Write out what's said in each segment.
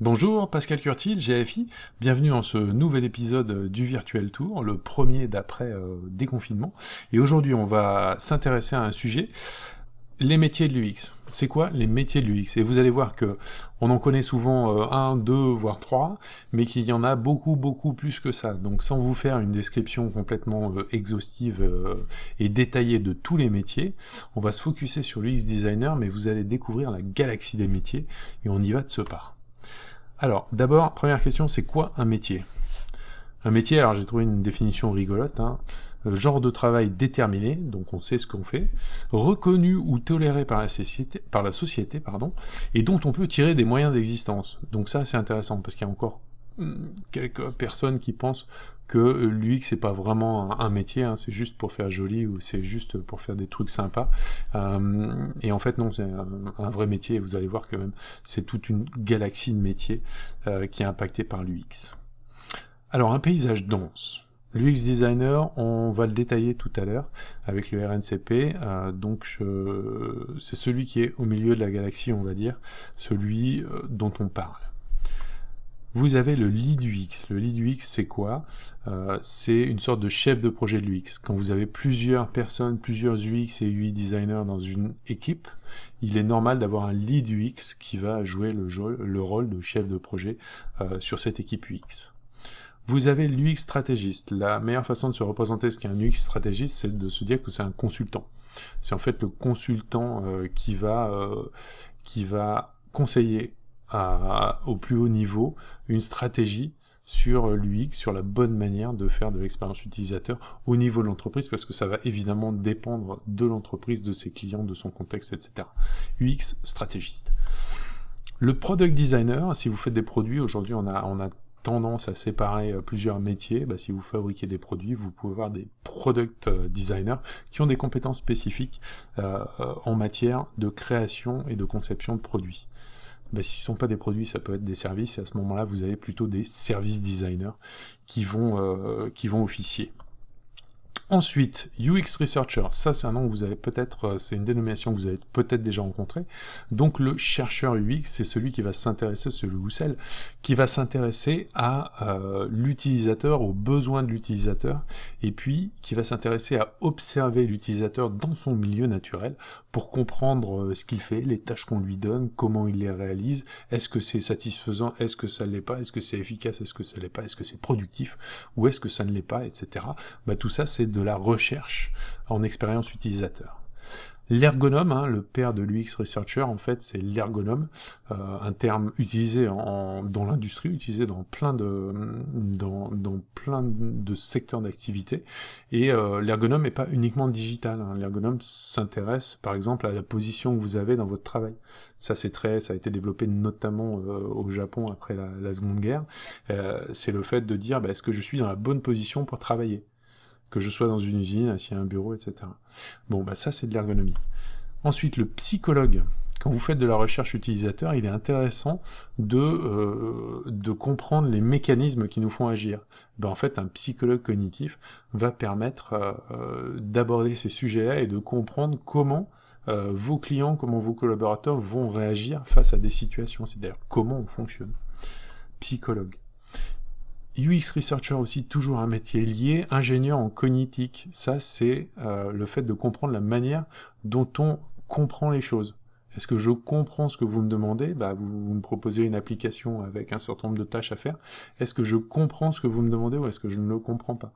Bonjour, Pascal Curtil, GFI, bienvenue dans ce nouvel épisode du Virtual Tour, le premier d'après déconfinement. Et aujourd'hui, on va s'intéresser à un sujet, les métiers de l'UX. C'est quoi les métiers de l'UX? Et vous allez voir que on en connaît souvent un, deux, voire trois, mais qu'il y en a beaucoup plus que ça. Donc sans vous faire une description complètement exhaustive et détaillée de tous les métiers, on va se focuser sur l'UX designer, mais vous allez découvrir la galaxie des métiers, et on y va de ce pas. Alors, d'abord, première question, c'est quoi un métier? Un métier, alors j'ai trouvé une définition rigolote, genre de travail déterminé, donc on sait ce qu'on fait, reconnu ou toléré par la société, et dont on peut tirer des moyens d'existence. Donc ça, c'est intéressant, parce qu'il y a encore quelques personnes qui pensent que l'UX c'est pas vraiment un métier, c'est juste pour faire joli ou c'est juste pour faire des trucs sympas. Et en fait non, c'est un vrai métier. Et vous allez voir que même c'est toute une galaxie de métiers qui est impactée par l'UX. Alors un paysage dense. L'UX designer, on va le détailler tout à l'heure avec le RNCP. C'est celui qui est au milieu de la galaxie, on va dire, celui dont on parle. Vous avez le lead UX. Le lead UX, c'est quoi? C'est une sorte de chef de projet de l'UX. Quand vous avez plusieurs personnes, plusieurs UX et UI designers dans une équipe, il est normal d'avoir un lead UX qui va jouer le rôle de chef de projet sur cette équipe UX. Vous avez l'UX stratégiste. La meilleure façon de se représenter ce qu'est un UX stratégiste, c'est de se dire que c'est un consultant. C'est en fait le consultant qui va conseiller au plus haut niveau une stratégie sur l'UX, sur la bonne manière de faire de l'expérience utilisateur au niveau de l'entreprise, parce que ça va évidemment dépendre de l'entreprise, de ses clients, de son contexte, etc. UX stratégiste. Le product designer, si vous faites des produits, aujourd'hui on a tendance à séparer plusieurs métiers. Si vous fabriquez des produits, vous pouvez avoir des product designers qui ont des compétences spécifiques en matière de création et de conception de produits. Si ce ne sont pas des produits, ça peut être des services, et à ce moment-là, vous avez plutôt des service designers qui vont officier. Ensuite, UX Researcher, ça c'est un nom que vous avez peut-être, c'est une dénomination que vous avez peut-être déjà rencontrée. Donc le chercheur UX, c'est celui qui va s'intéresser, celui ou celle qui va s'intéresser à l'utilisateur, aux besoins de l'utilisateur, et puis qui va s'intéresser à observer l'utilisateur dans son milieu naturel pour comprendre ce qu'il fait, les tâches qu'on lui donne, comment il les réalise, est-ce que c'est satisfaisant, est-ce que ça ne l'est pas, est-ce que c'est efficace, est-ce que ça ne l'est pas, est-ce que c'est productif, ou est-ce que ça ne l'est pas, etc. Tout ça c'est de la recherche en expérience utilisateur. L'ergonome, le père de l'UX Researcher, en fait, c'est l'ergonome, un terme utilisé dans l'industrie, utilisé dans plein de secteurs d'activité. Et l'ergonome n'est pas uniquement digital. L'ergonome s'intéresse, par exemple, à la position que vous avez dans votre travail. Ça a été développé notamment au Japon après la Seconde Guerre. C'est le fait de dire, est-ce que je suis dans la bonne position pour travailler ? Que je sois dans une usine, assis à un bureau, etc. Ça c'est de l'ergonomie. Ensuite, le psychologue. Quand vous faites de la recherche utilisateur, il est intéressant de comprendre les mécanismes qui nous font agir. En fait, un psychologue cognitif va permettre d'aborder ces sujets-là et de comprendre comment vos clients, comment vos collaborateurs vont réagir face à des situations. C'est-à-dire comment on fonctionne. Psychologue. UX Researcher aussi, toujours un métier lié, ingénieur en cognitique. Ça, c'est le fait de comprendre la manière dont on comprend les choses. Est-ce que je comprends ce que vous me demandez ? Vous me proposez une application avec un certain nombre de tâches à faire. Est-ce que je comprends ce que vous me demandez ou est-ce que je ne le comprends pas ?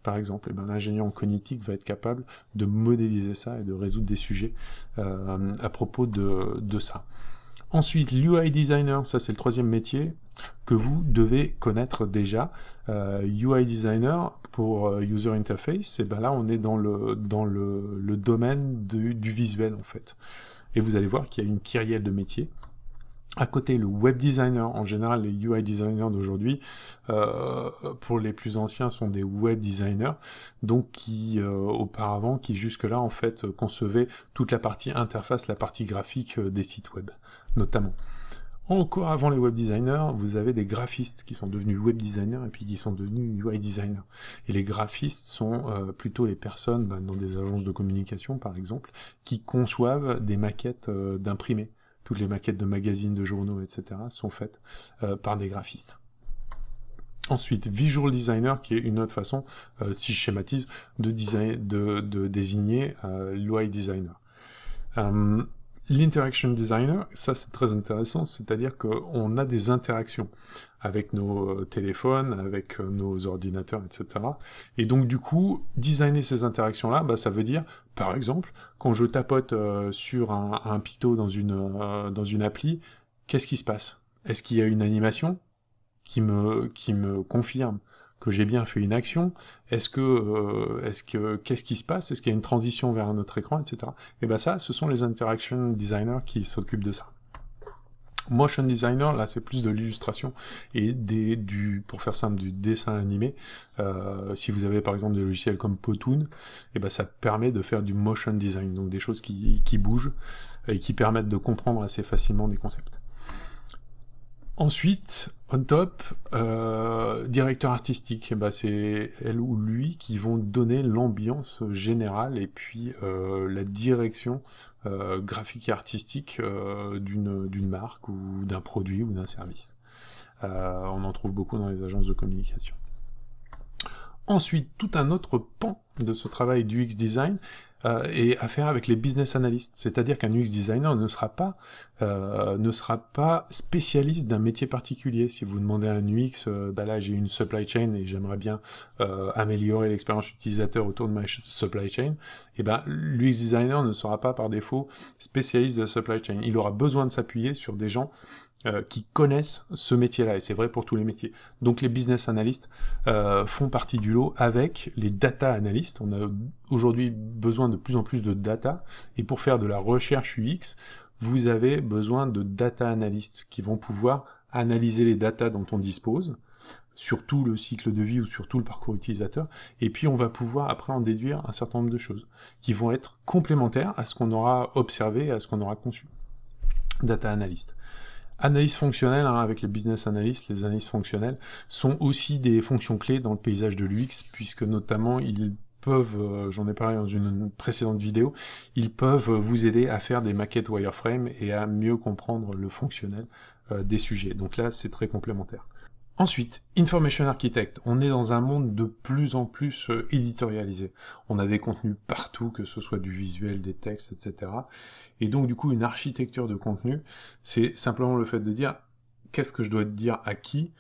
Par exemple, l'ingénieur en cognitique va être capable de modéliser ça et de résoudre des sujets à propos de ça. Ensuite, l'UI designer, ça c'est le troisième métier que vous devez connaître déjà. UI designer pour user interface, et là on est dans le domaine du visuel en fait. Et vous allez voir qu'il y a une kyrielle de métiers. À côté, le web designer, en général, les UI designers d'aujourd'hui, pour les plus anciens, sont des web designers, donc qui jusque-là, en fait, concevaient toute la partie interface, la partie graphique des sites web, notamment. Encore avant les web designers, vous avez des graphistes qui sont devenus web designers et puis qui sont devenus UI designers. Et les graphistes sont plutôt les personnes dans des agences de communication, par exemple, qui conçoivent des maquettes d'imprimés. toutes les maquettes de magazines, de journaux, etc. sont faites par des graphistes. Ensuite, Visual Designer, qui est une autre façon, si je schématise, de désigner l'UI Designer. L'Interaction Designer, ça c'est très intéressant, c'est-à-dire qu'on a des interactions avec nos téléphones, avec nos ordinateurs, etc. Et donc du coup, designer ces interactions-là, ça veut dire, par exemple, quand je tapote sur un picto dans une appli, qu'est-ce qui se passe? Est-ce qu'il y a une animation qui me confirme que j'ai bien fait une action? Qu'est-ce qui se passe? Est-ce qu'il y a une transition vers un autre écran, etc. Et ça, ce sont les interaction designers qui s'occupent de ça. Motion designer, là, c'est plus de l'illustration et pour faire simple, du dessin animé. Si vous avez par exemple des logiciels comme Powtoon, ça permet de faire du motion design, donc des choses qui bougent et qui permettent de comprendre assez facilement des concepts. Ensuite, on top, directeur artistique, c'est elle ou lui qui vont donner l'ambiance générale et puis la direction graphique et artistique d'une marque ou d'un produit ou d'un service. On en trouve beaucoup dans les agences de communication. Ensuite, tout un autre pan de ce travail du UX design est à faire avec les business analysts. C'est-à-dire qu'un UX designer ne sera pas spécialiste d'un métier particulier. Si vous demandez à un UX, là j'ai une supply chain et j'aimerais bien améliorer l'expérience utilisateur autour de ma supply chain, l'UX designer ne sera pas par défaut spécialiste de la supply chain. Il aura besoin de s'appuyer sur des gens qui connaissent ce métier-là, et c'est vrai pour tous les métiers. Donc les business analysts font partie du lot avec les data analysts. On a aujourd'hui besoin de plus en plus de data, et pour faire de la recherche UX, vous avez besoin de data analysts qui vont pouvoir analyser les data dont on dispose, sur tout le cycle de vie ou sur tout le parcours utilisateur, et puis on va pouvoir après en déduire un certain nombre de choses, qui vont être complémentaires à ce qu'on aura observé, à ce qu'on aura conçu. Data analyst. Analyse fonctionnelle, avec les business analysts, les analystes fonctionnels sont aussi des fonctions clés dans le paysage de l'UX, puisque notamment ils peuvent, j'en ai parlé dans une précédente vidéo, ils peuvent vous aider à faire des maquettes wireframe et à mieux comprendre le fonctionnel des sujets. Donc là, c'est très complémentaire. Ensuite, Information Architect. On est dans un monde de plus en plus éditorialisé. On a des contenus partout, que ce soit du visuel, des textes, etc. Et donc, du coup, une architecture de contenu, c'est simplement le fait de dire qu'est-ce que je dois dire à qui,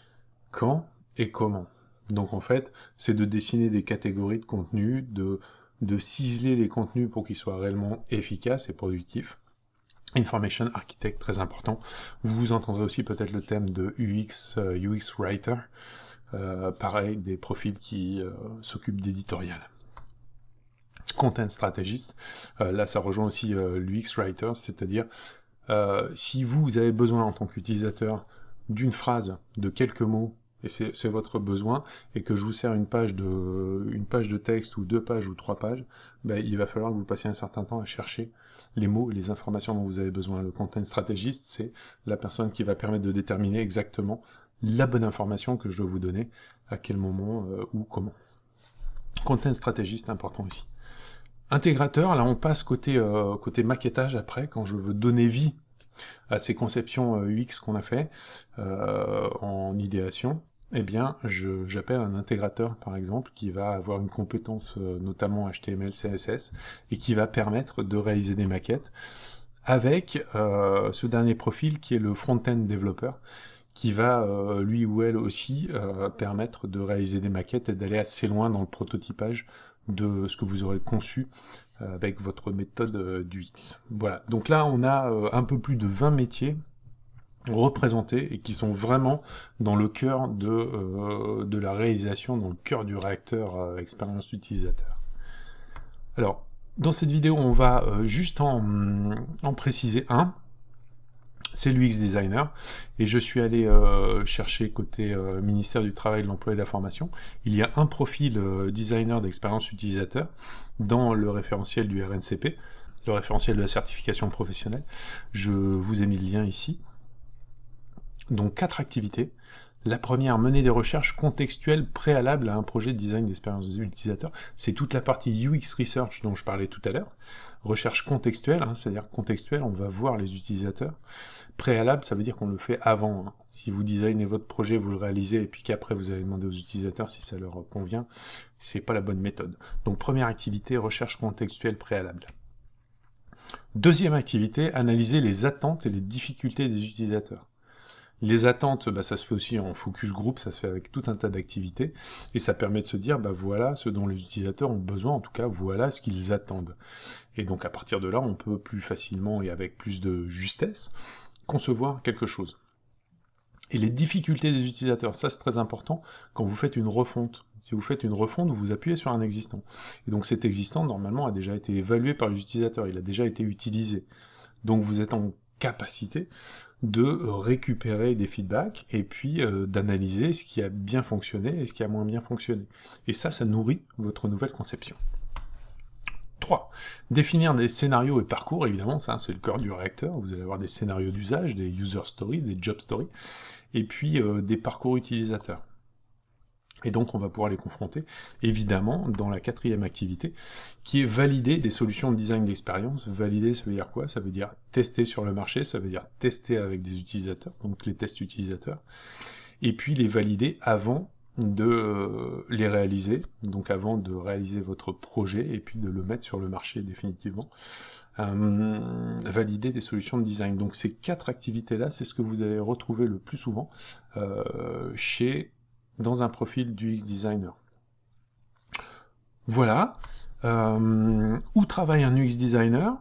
quand et comment. Donc, en fait, c'est de dessiner des catégories de contenus, de ciseler les contenus pour qu'ils soient réellement efficaces et productifs. Information Architect, très important. Vous entendrez aussi peut-être le thème de UX Writer, pareil, des profils qui s'occupent d'éditorial. Content Strategist, là ça rejoint aussi l'UX Writer, c'est-à-dire si vous avez besoin en tant qu'utilisateur d'une phrase, de quelques mots, et c'est votre besoin, et que je vous sers une page de texte, ou 2 pages, ou 3 pages, il va falloir que vous passiez un certain temps à chercher les mots et les informations dont vous avez besoin. Le content strategist, c'est la personne qui va permettre de déterminer exactement la bonne information que je dois vous donner, à quel moment, ou comment. Content strategist, important aussi. Intégrateur, là on passe côté maquettage après, quand je veux donner vie à ces conceptions UX qu'on a fait en idéation, j'appelle un intégrateur par exemple qui va avoir une compétence notamment HTML, CSS et qui va permettre de réaliser des maquettes avec ce dernier profil qui est le front-end développeur qui va lui ou elle aussi permettre de réaliser des maquettes et d'aller assez loin dans le prototypage de ce que vous aurez conçu avec votre méthode du X. Voilà, donc là on a un peu plus de 20 métiers représentés et qui sont vraiment dans le cœur de la réalisation, dans le cœur du réacteur expérience utilisateur. Alors, dans cette vidéo, on va juste en préciser un, c'est l'UX Designer, et je suis allé chercher côté ministère du Travail, de l'Emploi et de la Formation. Il y a un profil designer d'expérience utilisateur dans le référentiel du RNCP, le référentiel de la certification professionnelle. Je vous ai mis le lien ici. Donc 4 activités. La première, mener des recherches contextuelles préalables à un projet de design d'expérience utilisateur. C'est toute la partie UX Research dont je parlais tout à l'heure. Recherche contextuelle, c'est-à-dire contextuelle, on va voir les utilisateurs. Préalable, ça veut dire qu'on le fait avant. Si vous designez votre projet, vous le réalisez, et puis qu'après vous allez demander aux utilisateurs si ça leur convient, c'est pas la bonne méthode. Donc première activité, recherche contextuelle préalable. Deuxième activité, analyser les attentes et les difficultés des utilisateurs. Les attentes, ça se fait aussi en focus group, ça se fait avec tout un tas d'activités, et ça permet de se dire, voilà ce dont les utilisateurs ont besoin, en tout cas, voilà ce qu'ils attendent. Et donc à partir de là, on peut plus facilement et avec plus de justesse concevoir quelque chose. Et les difficultés des utilisateurs, ça c'est très important quand vous faites une refonte. Si vous faites une refonte, vous appuyez sur un existant. Et donc cet existant, normalement, a déjà été évalué par les utilisateurs, il a déjà été utilisé. Donc vous êtes en capacité de récupérer des feedbacks et puis d'analyser ce qui a bien fonctionné et ce qui a moins bien fonctionné. Et ça nourrit votre nouvelle conception. 3. Définir des scénarios et parcours, évidemment, ça c'est le cœur du réacteur. Vous allez avoir des scénarios d'usage, des user stories, des job stories, et puis des parcours utilisateurs. Et donc on va pouvoir les confronter, évidemment, dans la quatrième activité, qui est valider des solutions de design d'expérience. Valider, ça veut dire quoi? Ça veut dire tester sur le marché, ça veut dire tester avec des utilisateurs, donc les tests utilisateurs, et puis les valider avant de les réaliser, donc avant de réaliser votre projet, et puis de le mettre sur le marché définitivement. Valider des solutions de design. Donc ces 4 activités-là, c'est ce que vous allez retrouver le plus souvent dans un profil du UX designer. Voilà. Où travaille un UX designer?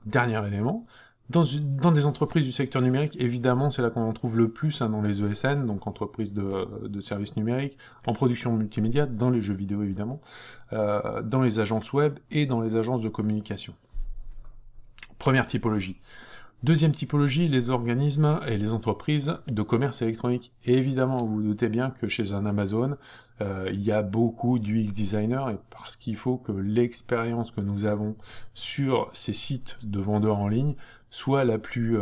Dernier élément. Dans des entreprises du secteur numérique, évidemment, c'est là qu'on en trouve le plus, dans les ESN, donc entreprises de services numériques, en production multimédia, dans les jeux vidéo évidemment, dans les agences web et dans les agences de communication. Première typologie. Deuxième typologie, les organismes et les entreprises de commerce électronique. Et évidemment, vous vous doutez bien que chez un Amazon, il y a beaucoup d'UX designers, et parce qu'il faut que l'expérience que nous avons sur ces sites de vendeurs en ligne soit la plus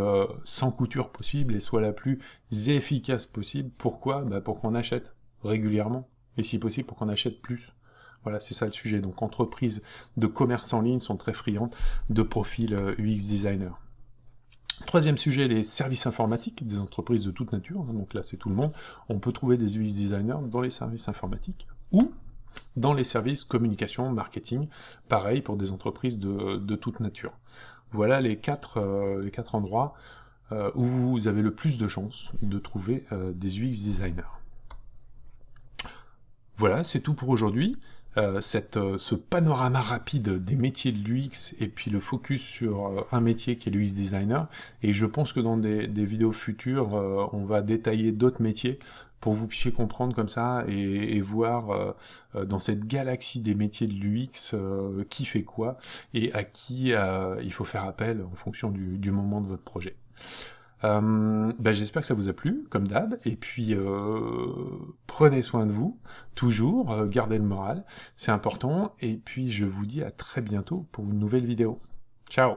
sans couture possible et soit la plus efficace possible. Pourquoi? Pour qu'on achète régulièrement, et si possible pour qu'on achète plus. Voilà, c'est ça le sujet. Donc entreprises de commerce en ligne sont très friandes de profils UX designers. Troisième sujet, les services informatiques, des entreprises de toute nature, donc là c'est tout le monde. On peut trouver des UX designers dans les services informatiques ou dans les services communication, marketing, pareil pour des entreprises de toute nature. Voilà les quatre endroits où vous avez le plus de chances de trouver des UX designers. Voilà, c'est tout pour aujourd'hui. Ce panorama rapide des métiers de l'UX et puis le focus sur un métier qui est l'UX designer, et je pense que dans des vidéos futures on va détailler d'autres métiers pour que vous puissiez comprendre comme ça et voir dans cette galaxie des métiers de l'UX qui fait quoi et à qui il faut faire appel en fonction du moment de votre projet. J'espère que ça vous a plu, comme d'hab, et puis prenez soin de vous, toujours, gardez le moral, c'est important, et puis je vous dis à très bientôt pour une nouvelle vidéo. Ciao!